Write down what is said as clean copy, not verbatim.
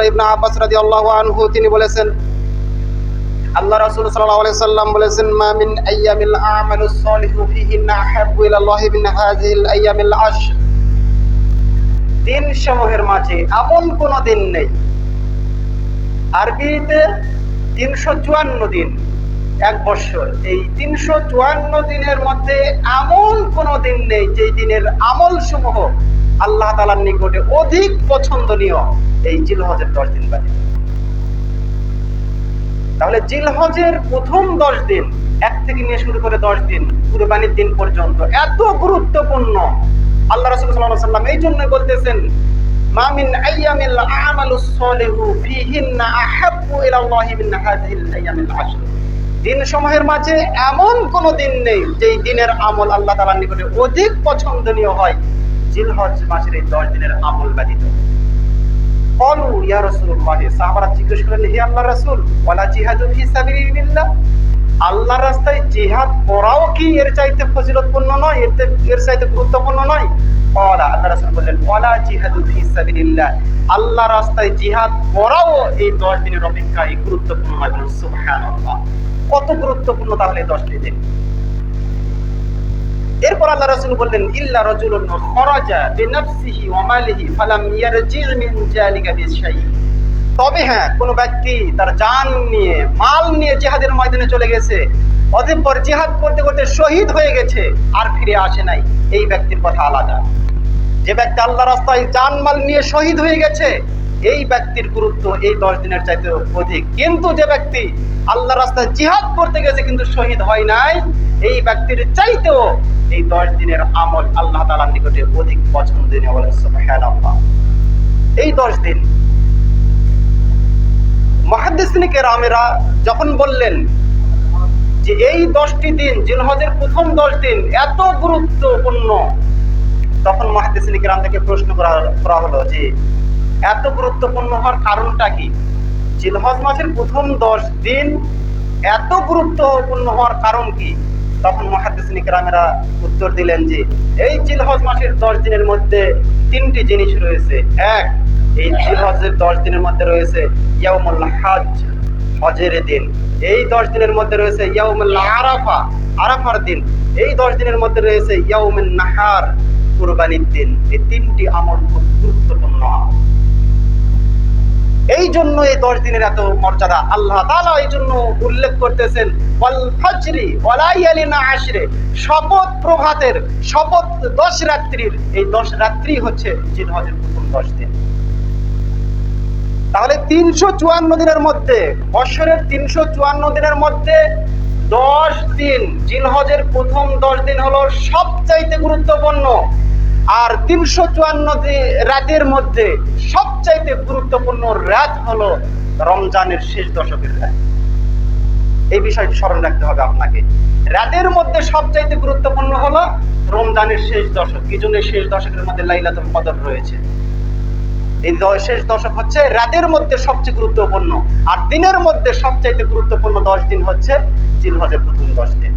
আব্দুল্লাহ ইবনে আব্বাস রাদিয়াল্লাহু আনহু তিনি বলেছেন, আল্লাহ রাসূল সাল্লাল্লাহু আলাইহি সাল্লাম বলেছেন, মা মিন আইয়ামিল আমালুস সালিহু ফিহিন্না আহাব্বু ইলাল্লাহি মিন হাযিহিল আইয়ামিল আশর। দিন সমূহের মাঝে এমন কোন দিন নেই, আরবিতে 354 দিন, এক বছর, এই 354 দিনের মধ্যে এমন কোন দিন নেই যে দিনের আমল সমূহ আল্লাহ তাআলার নিকটে অধিক পছন্দনীয় এই জিলহজের 10 দিন বাদে। তাহলে জিলহজের প্রথম 10 দিন, এক থেকে নিয়ে শুরু করে 10 দিন কুরবানির দিন পর্যন্ত এত গুরুত্বপূর্ণ। আল্লাহ রাসূল সাল্লাল্লাহু আলাইহি ওয়াসাল্লাম এই জন্য বলতেছেন, মা মিন আইয়ামিল আমালুস সালিহু ফিহিন্না আহাব্বু ইলাল্লাহি মিন হাযিহিল আইয়ামিল আশর। দিন সমূহের মাঝে এমন কোন দিন নেই যেই দিনের আমল আল্লাহ তাআলার নিকটে অধিক পছন্দনীয় হয় জিলহজ মাসের এই 10 দিনের আমল ব্যতীত। ক্বালু ইয়া রাসূলুল্লাহ, সাহাবারা জিজ্ঞেস করলেন, হে আল্লাহর রাসূল, ওয়ালা জিহাদু ফি সাবিলিল্লাহ, আল্লাহর রাস্তায় জিহাদ করাও কি এর চাইতে ফজিলতপূর্ণ নয়, এর চাইতে গুরুত্বপূর্ণ নয়? ক্বালা, আল্লাহ রাসূল বললেন, ওয়ালা জিহাদু ফি সাবিলিল্লাহ, আল্লাহর রাস্তায় জিহাদ করাও এই 10 দিনের অপেক্ষায় গুরুত্বপূর্ণ নয়। সুবহানাল্লাহ, কত গুরুত্বপূর্ণ তাহলে 10 দিন। এরপর আল্লাহ রাসূল বললেন, ইল্লা রাজুলুন খরাজা বিনাফসিহি ওয়া মালিহি ফালাম ইয়ারজি মিন যালিকা বিশাই। তবে হ্যাঁ, কোন ব্যক্তি তার জান নিয়ে, মাল নিয়ে জিহাদের ময়দানে চলে গেছে, অতঃপর জিহাদ করতে করতে শহীদ হয়ে গেছে, আর ফিরে আসে নাই, এই ব্যক্তির কথা আলাদা। যে ব্যক্তি আল্লাহর রাস্তায় জান মাল নিয়ে শহীদ হয়ে গেছে, এই ব্যক্তির গুরুত্ব এই 10 দিনের চাইতে অধিক। কিন্তু যে ব্যক্তি আল্লাহর রাস্তায় জিহাদ করতে গেছে কিন্তু শহীদ হয় নাই, এই ব্যক্তির চাইতেও এই 10 দিনের আমল আল্লাহ তাআলার নিকটে অধিক পছন্দনীয়। বলেন সুবহানাল্লাহ। এই 10 দিন মুহাদ্দিসিনে কেরামেরা যখন বললেন যে এই 10টি দিন, জিলহজের প্রথম 10 দিন এত গুরুত্বপূর্ণ, তখন মুহাদ্দিসিনে কেরাম থেকে প্রশ্ন করা হলো যে এত গুরুত্বপূর্ণ হওয়ার কারণটা কি? জিলহজ মাসের প্রথম 10 দিন এত গুরুত্বপূর্ণ হওয়ার কারণ কি? তখন মুহাদ্দিসিনে কেরামেরা উত্তর দিলেন যে এই জিলহজ মাসের 10 দিনের মধ্যে 3টি জিনিস রয়েছে। এক, এই জিলহজের 10 দিনের মধ্যে রয়েছে ইয়াউমুল হজ, হজের দিন। এই 10 দিনের মধ্যে রয়েছে ইয়াউমুল আরাফা, আরাফার দিন। এই 10 দিনের মধ্যে রয়েছে ইয়াউমুন নাহার, কুরবানির দিন। এই 3টি আমল খুব গুরুত্বপূর্ণ। এই জন্য এই 10 দিনের এত মর্যাদা। আল্লাহ তাআলা এই জন্য উল্লেখ করতেছেন, ওয়াল ফজরি ওয়া লায়ালিন আশরে, শপথ প্রভাতের, শপথ 10 রাত্রির। এই 10 রাত্রি হচ্ছে জিলহজের প্রথম 10 দিন। তাহলে 354 দিনের মধ্যে, বছরের 354 দিনের মধ্যে 10 দিন, জিলহজের প্রথম 10 দিন হলো সবচাইতে গুরুত্বপূর্ণ। আর 354 রাতের মধ্যে সবচাইতে গুরুত্বপূর্ণ রাত হলো রমজানের শেষ দশকের রাত। এই বিষয়টি স্মরণ রাখতে হবে আপনাকে। রাতের মধ্যে সবচাইতে গুরুত্বপূর্ণ হলো রমজানের শেষ দশক। এই জন্য শেষ দশকের মধ্যে লাইলাতুল কদর রয়েছে। এই শেষ দশক হচ্ছে রাতের মধ্যে সবচেয়ে গুরুত্বপূর্ণ, আর দিনের মধ্যে সবচাইতে গুরুত্বপূর্ণ 10 দিন হচ্ছে জিলহজের প্রথম 10 দিন।